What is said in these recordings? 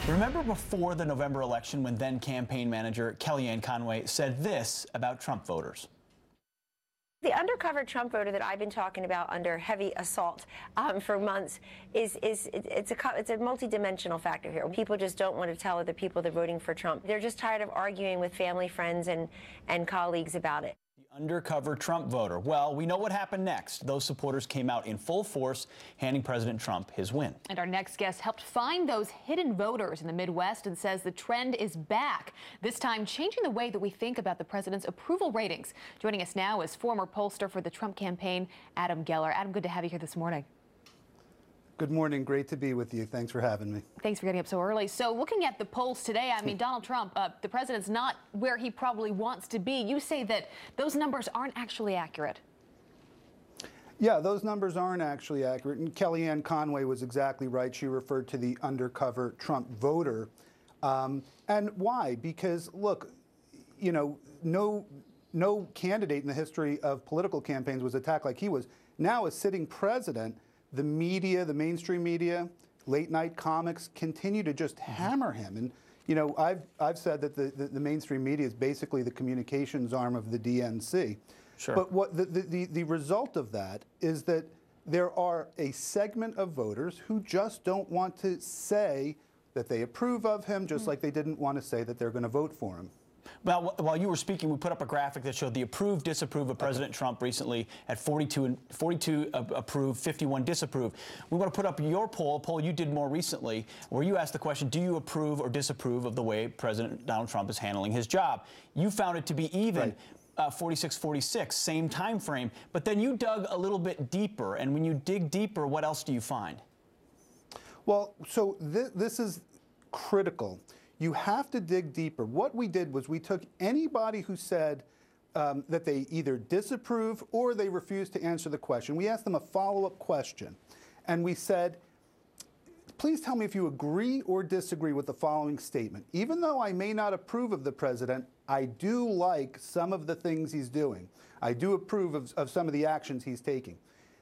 Remember before the November election when then campaign manager Kellyanne Conway said this about Trump voters? The undercover Trump voter that I've been talking about under heavy assault for months it's a multidimensional factor here. People just don't want to tell other people they're voting for Trump. They're just tired of arguing with family, friends, and colleagues about it. The undercover Trump voter. Well, we know what happened next. Those supporters came out in full force, handing President Trump his win. And our next guest helped find those hidden voters in the Midwest and says the trend is back, this time changing the way that we think about the president's approval ratings. Joining us now is former pollster for the Trump campaign, Adam Geller. Adam, good to have you here this morning. Good morning. Great to be with you. Thanks for having me. Thanks for getting up so early. So looking at the polls today, I mean, Donald Trump, the president's not where he probably wants to be. You say that those numbers aren't actually accurate. Yeah, those numbers aren't actually accurate. And Kellyanne Conway was exactly right. She referred to the undercover Trump voter. And why? Because, look, you know, no candidate in the history of political campaigns was attacked like he was. Now, as sitting president, the media, the mainstream media, late night comics continue to just hammer him. And, you know, I've said that the mainstream media is basically the communications arm of the DNC. Sure. But what the result of that is that there are a segment of voters who just don't want to say that they approve of him, just like they didn't want to say that they're going to vote for him. Well, while you were speaking, we put up a graphic that showed the approve, disapprove of President Trump recently at 42 approve, 51 disapprove. We want to put up your poll, a poll you did more recently, where you asked the question, do you approve or disapprove of the way President Donald Trump is handling his job? You found it to be even. Right. 46-46, same time frame. But then you dug a little bit deeper, and when you dig deeper, what else do you find? Well, so this is critical. You have to dig deeper. What we did was we took anybody who said that they either disapprove or they refused to answer the question. We asked them a follow-up question, and we said, please tell me if you agree or disagree with the following statement. Even though I may not approve of the president, I do like some of the things he's doing. I do approve of some of the actions he's taking.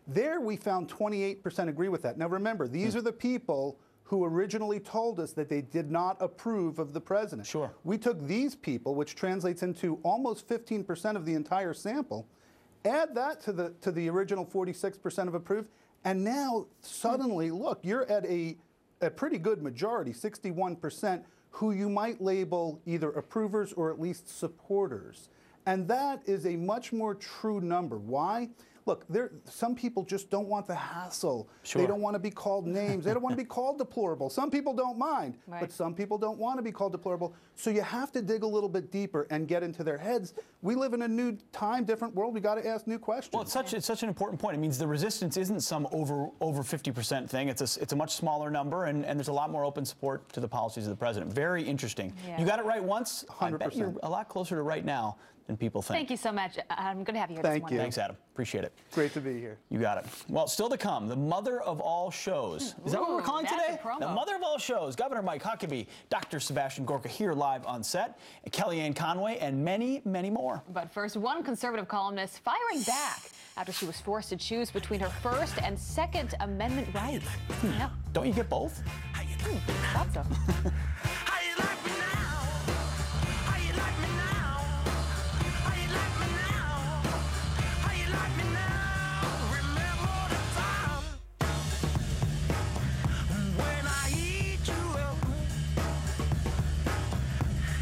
There we found 28% agree with that. Now remember, these are the people who originally told us that they did not approve of the president. Sure. We took these people, which translates into almost 15% of the entire sample, add that to the original 46% of approved, and now suddenly, look, you're at a pretty good majority, 61%, who you might label either approvers or at least supporters. And that is a much more true number. Why? Look, some people just don't want the hassle. Sure. They don't want to be called names. They don't want to be called deplorable. Some people don't mind, right, but some people don't want to be called deplorable. So you have to dig a little bit deeper and get into their heads. We live in a new time, different world. We got to ask new questions. Well, it's such an important point. It means the resistance isn't some over 50% thing. It's a much smaller number, and there's a lot more open support to the policies of the president. Very interesting. Yeah. You got it right once. 100%. I bet you're a lot closer to right now than people think. Thank you so much. I'm going to have you here this morning. Thank you. Thanks, Adam. Appreciate it. Great to be here. You got it. Well, still to come, the mother of all shows. Is that what we're calling today? The mother of all shows. Governor Mike Huckabee, Dr. Sebastian Gorka here live on set, and Kellyanne Conway, and many, many more. But first, one conservative columnist firing back after she was forced to choose between her First and Second Amendment rights. Don't you get both? Thought so.